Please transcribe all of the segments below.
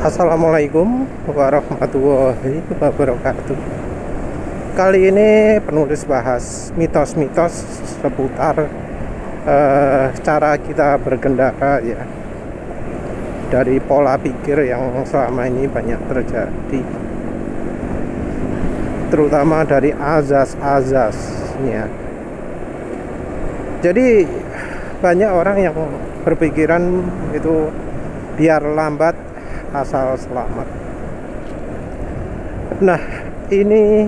Assalamualaikum warahmatullahi wabarakatuh. Kali ini penulis bahas mitos-mitos seputar cara kita berkendara ya, dari pola pikir yang selama ini banyak terjadi, terutama dari azas-azasnya. Jadi banyak orang yang berpikiran itu biar lambat asal selamat. Nah, ini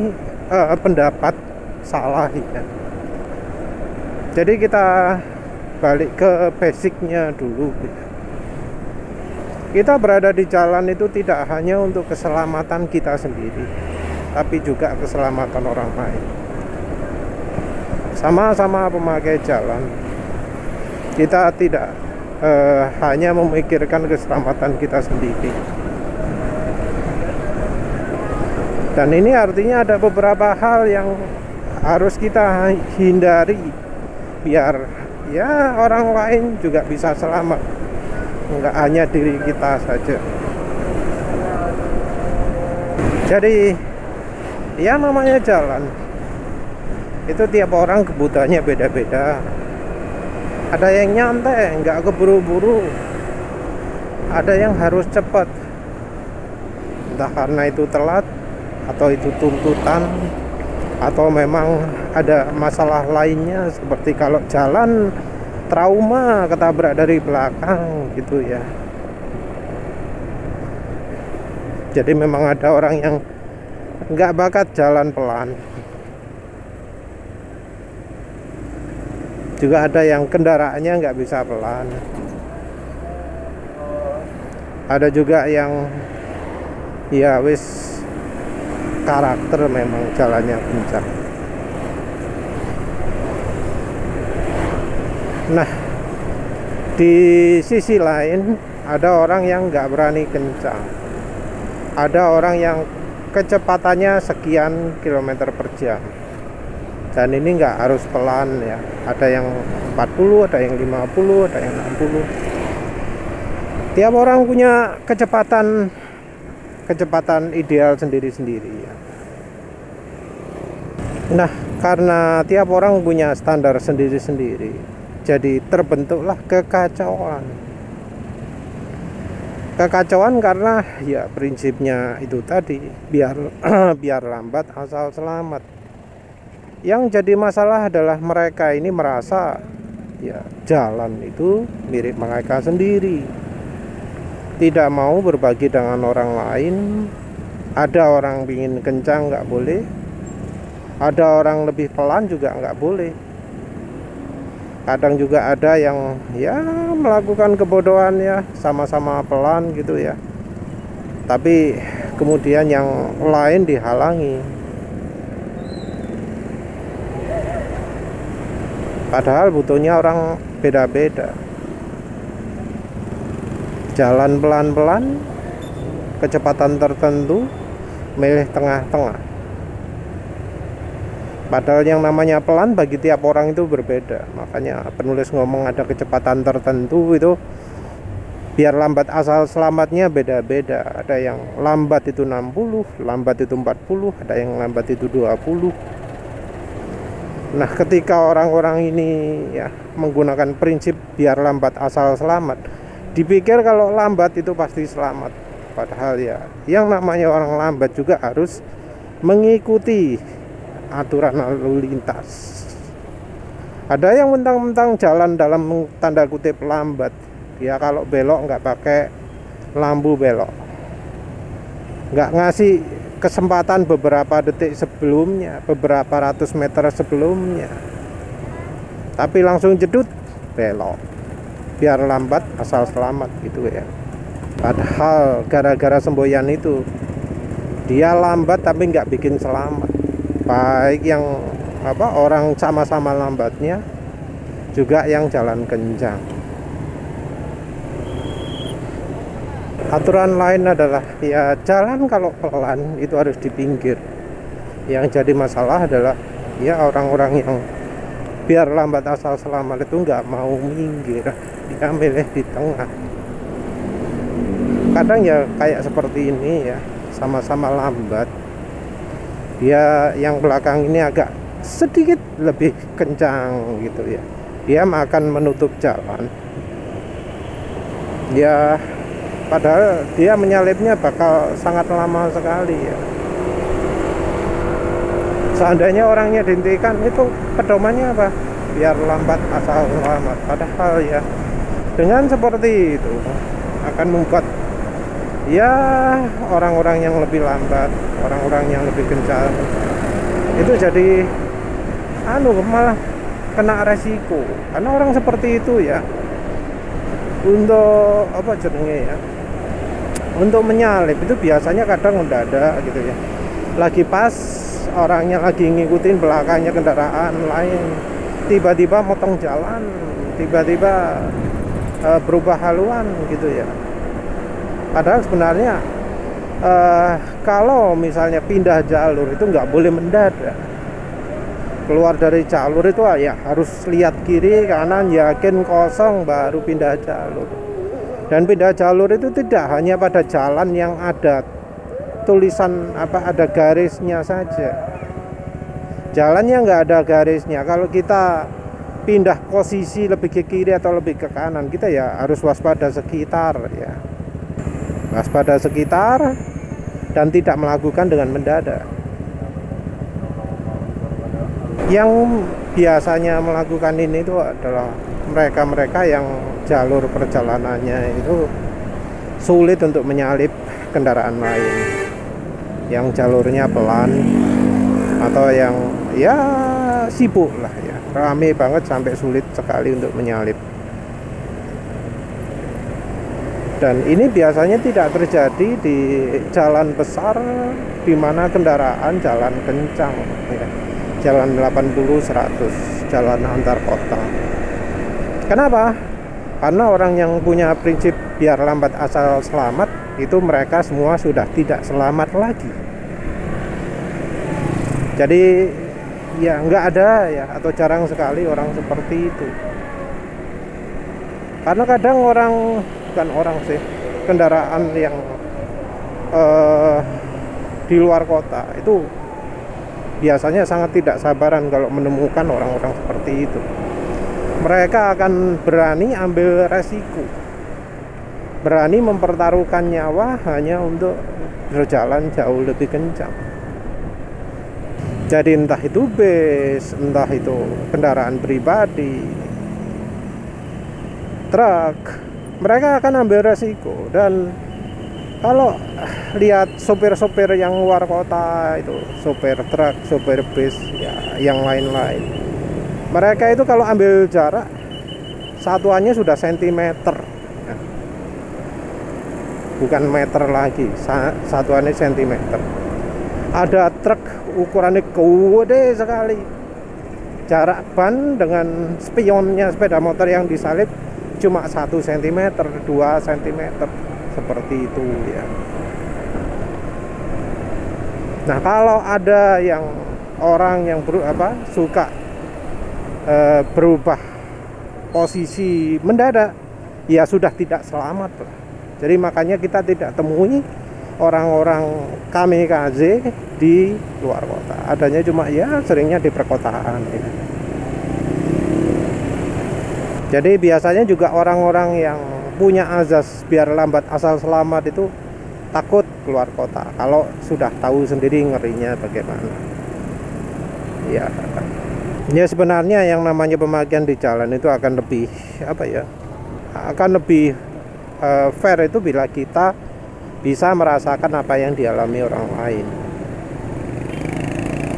pendapat salah ya. Jadi kita balik ke basicnya dulu ya. Kita berada di jalan itu tidak hanya untuk keselamatan kita sendiri, tapi juga keselamatan orang lain. Sama-sama pemakai jalan, kita tidak hanya memikirkan keselamatan kita sendiri. Dan ini artinya ada beberapa hal yang harus kita hindari biar ya orang lain juga bisa selamat, enggak hanya diri kita saja. Jadi ya namanya jalan itu tiap orang kebutuhannya beda-beda. Ada yang nyantai, nggak keburu-buru. Ada yang harus cepat, entah karena itu telat, atau itu tuntutan, atau memang ada masalah lainnya, seperti kalau jalan trauma ketabrak dari belakang gitu ya. Jadi memang ada orang yang nggak bakat jalan pelan. Juga ada yang kendaraannya nggak bisa pelan. Ada juga yang ya wis karakter memang jalannya kencang. Nah, di sisi lain ada orang yang nggak berani kencang. Ada orang yang kecepatannya sekian kilometer per jam. Dan ini nggak harus pelan ya. Ada yang 40, ada yang 50, ada yang 60. Tiap orang punya kecepatan ideal sendiri-sendiri ya. Nah, karena tiap orang punya standar sendiri-sendiri, jadi terbentuklah kekacauan. Kekacauan karena ya prinsipnya itu tadi, biar lambat asal selamat. Yang jadi masalah adalah mereka ini merasa ya jalan itu mirip mereka sendiri, tidak mau berbagi dengan orang lain. Ada orang ingin kencang nggak boleh, ada orang lebih pelan juga nggak boleh. Kadang juga ada yang ya melakukan kebodohan ya, sama-sama pelan gitu ya, tapi kemudian yang lain dihalangi. Padahal butuhnya orang beda-beda. Jalan pelan-pelan, kecepatan tertentu, milih tengah-tengah. Padahal yang namanya pelan bagi tiap orang itu berbeda. Makanya penulis ngomong ada kecepatan tertentu itu biar lambat asal selamatnya beda-beda. Ada yang lambat itu 60, lambat itu 40, ada yang lambat itu 20. Nah, ketika orang-orang ini ya menggunakan prinsip biar lambat asal selamat, dipikir kalau lambat itu pasti selamat. Padahal ya yang namanya orang lambat juga harus mengikuti aturan lalu lintas. Ada yang mentang-mentang jalan dalam tanda kutip lambat, ya kalau belok nggak pakai lampu belok, nggak ngasih kesempatan beberapa detik sebelumnya, beberapa ratus meter sebelumnya, tapi langsung jedut belok biar lambat asal selamat gitu ya. Padahal gara-gara semboyan itu dia lambat tapi nggak bikin selamat. Baik yang orang sama-sama lambatnya, juga yang jalan kencang. Aturan lain adalah ya jalan kalau pelan itu harus di pinggir. Yang jadi masalah adalah ya orang-orang yang biar lambat asal selamat itu nggak mau minggir, dia milih di tengah. kadang ya kayak seperti ini ya, sama-sama lambat. Dia yang belakang ini agak sedikit lebih kencang gitu ya, dia akan menutup jalan ya, padahal dia menyalipnya bakal sangat lama sekali ya. Seandainya orangnya dihentikan, itu pedomannya apa? Biar lambat asal selamat. Padahal ya dengan seperti itu akan membuat ya orang-orang yang lebih lambat, orang-orang yang lebih kencang itu jadi malah kena resiko. Karena orang seperti itu ya, untuk apa jenenge ya, untuk menyalip itu biasanya kadang mendadak gitu ya, lagi pas orangnya lagi ngikutin belakangnya kendaraan lain, tiba-tiba motong jalan, tiba-tiba berubah haluan gitu ya. Padahal sebenarnya kalau misalnya pindah jalur itu nggak boleh mendadak. Keluar dari jalur itu ya harus lihat kiri kanan, yakin kosong, baru pindah jalur. Dan pindah jalur itu tidak hanya pada jalan yang ada tulisan ada garisnya saja. Jalan yang nggak ada garisnya, kalau kita pindah posisi lebih ke kiri atau lebih ke kanan, kita ya harus waspada sekitar ya, waspada sekitar dan tidak melakukan dengan mendadak. Yang biasanya melakukan ini itu adalah mereka-mereka yang jalur perjalanannya itu sulit untuk menyalip kendaraan lain, yang jalurnya pelan atau yang ya sibuk lah ya, rame banget sampai sulit sekali untuk menyalip. Dan ini biasanya tidak terjadi di jalan besar di mana kendaraan jalan kencang ya. Jalan 80, 100, jalan antar kota. Kenapa? Karena orang yang punya prinsip biar lambat asal selamat itu mereka semua sudah tidak selamat lagi. Jadi ya nggak ada ya, atau jarang sekali orang seperti itu. Karena kadang kendaraan yang di luar kota itu biasanya sangat tidak sabaran kalau menemukan orang-orang seperti itu. Mereka akan berani ambil resiko, berani mempertaruhkan nyawa hanya untuk berjalan jauh lebih kencang. Jadi entah itu bis, entah itu kendaraan pribadi, truk, mereka akan ambil resiko. Dan kalau lihat sopir-sopir yang luar kota itu, sopir truk, sopir bis, ya yang lain-lain, mereka itu kalau ambil jarak satuannya sudah sentimeter ya. Bukan meter lagi, satuannya sentimeter. Ada truk ukurannya gede sekali, jarak ban dengan spionnya sepeda motor yang disalip cuma 1 cm, 2 cm, seperti itu ya. Nah, kalau ada yang orang yang suka berubah posisi mendadak, ya sudah tidak selamat lah. Jadi makanya kita tidak temui orang-orang kamikaze di luar kota. Adanya cuma ya seringnya di perkotaan ya. Jadi biasanya juga orang-orang yang punya azas biar lambat asal selamat itu takut keluar kota kalau sudah tahu sendiri ngerinya bagaimana ya. Ya sebenarnya yang namanya pemakaian di jalan itu akan lebih fair itu bila kita bisa merasakan apa yang dialami orang lain.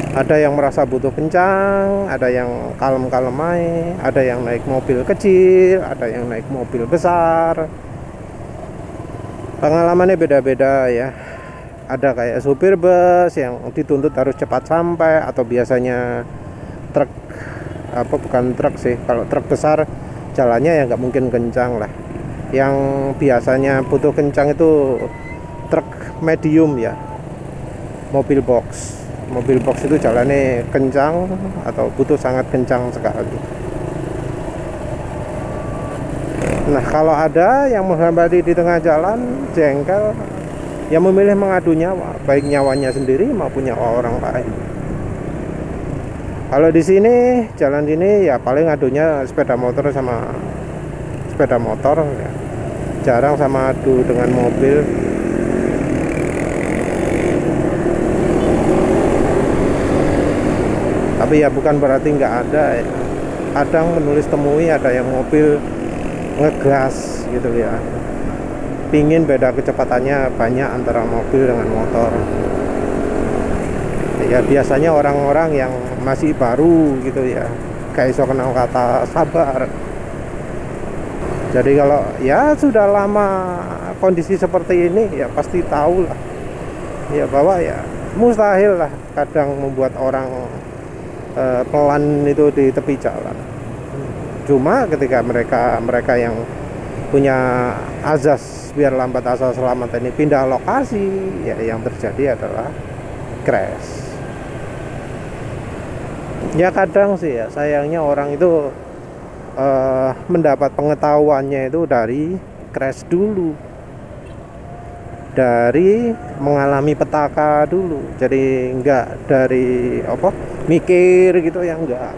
Ada yang merasa butuh kencang, ada yang kalem-kalem aja, ada yang naik mobil kecil, ada yang naik mobil besar. Pengalamannya beda-beda ya. Ada kayak supir bus yang dituntut harus cepat sampai, atau biasanya truk, bukan truk sih, kalau truk besar jalannya ya nggak mungkin kencang lah. Yang biasanya butuh kencang itu truk medium ya, mobil box itu jalannya kencang atau butuh sangat kencang sekali. Nah, kalau ada yang menghambati di tengah jalan, jengkel, yang memilih mengadu nyawa, baik nyawanya sendiri maupun nyawa orang lain. Kalau di sini, jalan sini ya paling adunya sepeda motor sama sepeda motor ya. Jarang sama adu dengan mobil. Tapi ya bukan berarti nggak ada ya. Kadang menulis temui ada yang mobil ngegas gitu ya, pingin beda kecepatannya banyak antara mobil dengan motor ya. Biasanya orang-orang yang masih baru gitu ya, kayak iso kenal kata sabar. Jadi kalau ya sudah lama kondisi seperti ini ya pasti tahu lah ya, bahwa ya mustahil lah kadang membuat orang pelan itu di tepi jalan. Cuma ketika mereka yang punya azas biar lambat asal selamat ini pindah lokasi, ya yang terjadi adalah crash. Ya kadang sih ya sayangnya orang itu mendapat pengetahuannya itu dari crash dulu, dari mengalami petaka dulu. Jadi enggak dari mikir gitu ya, enggak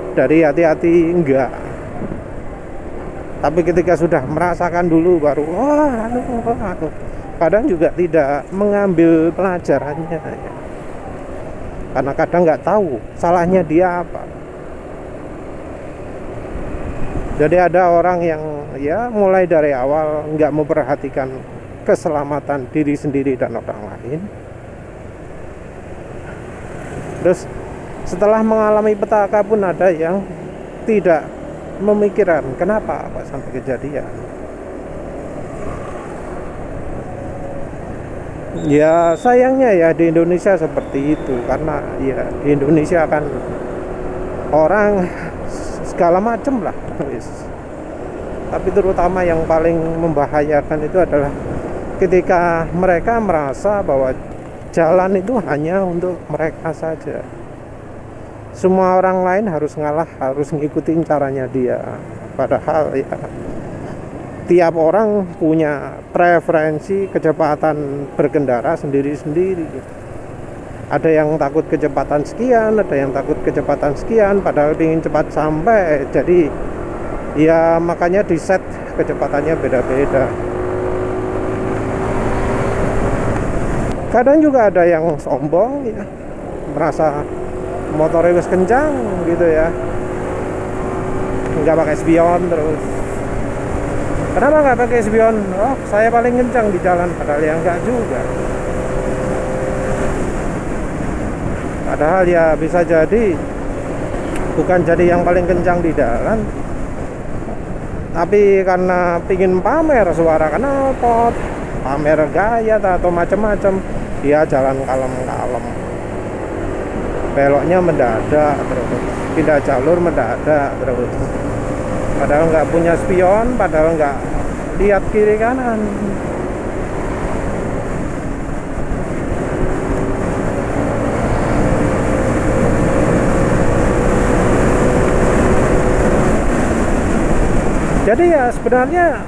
dari hati-hati, enggak. Tapi ketika sudah merasakan dulu baru kadang juga tidak mengambil pelajarannya ya. Karena kadang nggak tahu salahnya dia apa. Jadi ada orang yang ya mulai dari awal nggak memperhatikan keselamatan diri sendiri dan orang lain. Terus setelah mengalami petaka pun ada yang tidak memikirkan kenapa kok sampai kejadian. Ya sayangnya ya di Indonesia seperti itu, karena ya di Indonesia kan orang segala macam lah. Tapi terutama yang paling membahayakan itu adalah ketika mereka merasa bahwa jalan itu hanya untuk mereka saja. Semua orang lain harus ngalah, harus ngikutin caranya dia. Padahal ya tiap orang punya preferensi kecepatan berkendara sendiri-sendiri. Ada yang takut kecepatan sekian, ada yang takut kecepatan sekian, padahal ingin cepat sampai. Jadi ya makanya di set kecepatannya beda-beda. Kadang juga ada yang sombong ya, merasa motornya wis kencang gitu ya, nggak pakai spion terus. Kenapa nggak pakai spion? Oh, saya paling kencang di jalan, padahal ya nggak juga. Padahal ya bisa jadi bukan jadi yang paling kencang di jalan, tapi karena pingin pamer suara knalpot, pamer gaya atau macam-macam, dia jalan kalem-kalem. Beloknya mendadak terus, pindah jalur mendadak terus, padahal nggak punya spion, padahal nggak lihat kiri kanan. Jadi ya sebenarnya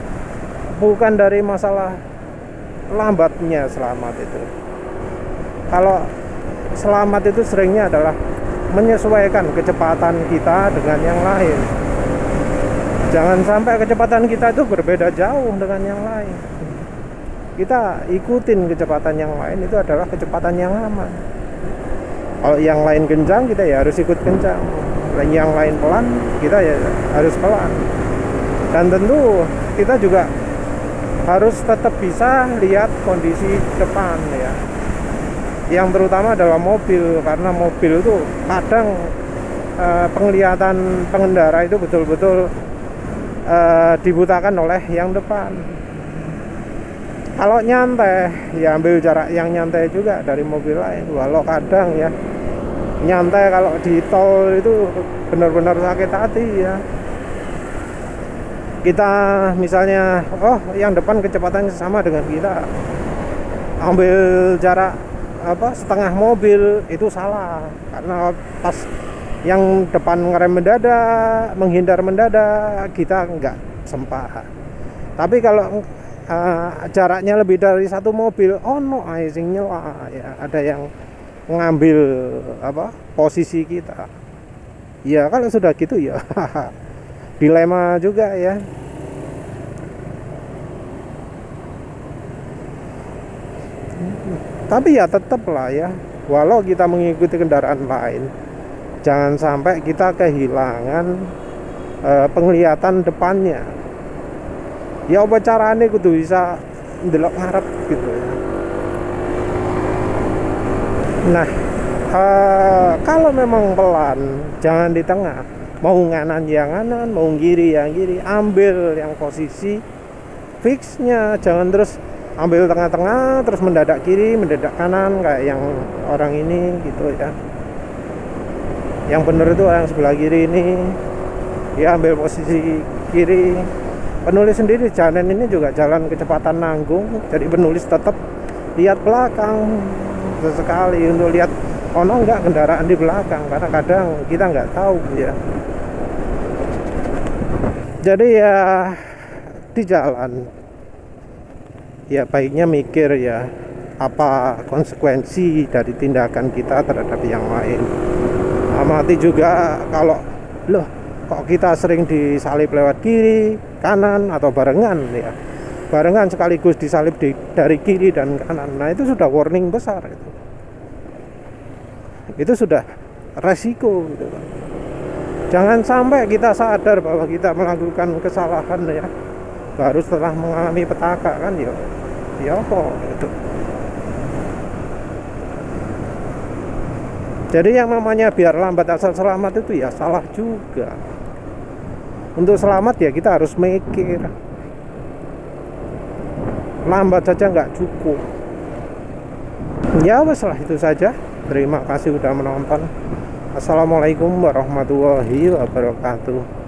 bukan dari masalah lambatnya selamat itu. Kalau selamat itu seringnya adalah menyesuaikan kecepatan kita dengan yang lain. Jangan sampai kecepatan kita itu berbeda jauh dengan yang lain. Kita ikutin kecepatan yang lain, itu adalah kecepatan yang aman. Kalau yang lain kencang, kita ya harus ikut kencang. Yang lain pelan, kita ya harus pelan. Dan tentu kita juga harus tetap bisa lihat kondisi depan ya. Yang terutama adalah mobil, karena mobil itu kadang penglihatan pengendara itu betul-betul dibutakan oleh yang depan. Kalau nyantai ya ambil jarak yang nyantai juga dari mobil lain. Walau kadang ya nyantai kalau di tol itu benar-benar sakit hati ya. Kita misalnya yang depan kecepatannya sama dengan kita, ambil jarak setengah mobil, itu salah. Karena pas yang depan ngerem mendadak, menghindar mendadak, kita nggak sempat. Tapi kalau jaraknya lebih dari satu mobil, oh no, sing nyela ya, ada yang ngambil posisi kita. Ya kalau sudah gitu ya dilema juga ya. Tapi ya tetap lah ya, walau kita mengikuti kendaraan lain, jangan sampai kita kehilangan penglihatan depannya. Ya apa carane kudu bisa ndelok ngarep gitu ya. Nah, kalau memang pelan, jangan di tengah. Mau nganan ya nganan, mau kiri ya kiri, ambil yang posisi fixnya, jangan terus ambil tengah-tengah terus mendadak kiri, mendadak kanan kayak yang orang ini gitu ya. Yang bener itu yang sebelah kiri ini, dia ambil posisi kiri. Penulis sendiri jalan ini juga jalan kecepatan nanggung, jadi penulis tetap lihat belakang sesekali untuk lihat enggak kendaraan di belakang, karena kadang kita nggak tahu ya. Jadi ya di jalan ya baiknya mikir ya apa konsekuensi dari tindakan kita terhadap yang lain. Amati juga kalau kok kita sering disalip lewat kiri, kanan atau barengan ya. Barengan sekaligus disalip dari kiri dan kanan. Nah, itu sudah warning besar itu. Itu sudah resiko gitu kan. Jangan sampai kita sadar bahwa kita melakukan kesalahan ya baru setelah mengalami petaka kan ya kok gitu. Jadi yang namanya biar lambat asal selamat itu ya salah juga. Untuk selamat ya kita harus mikir. Lambat saja nggak cukup. Ya wes lah, itu saja. Terima kasih sudah menonton. Assalamualaikum warahmatullahi wabarakatuh.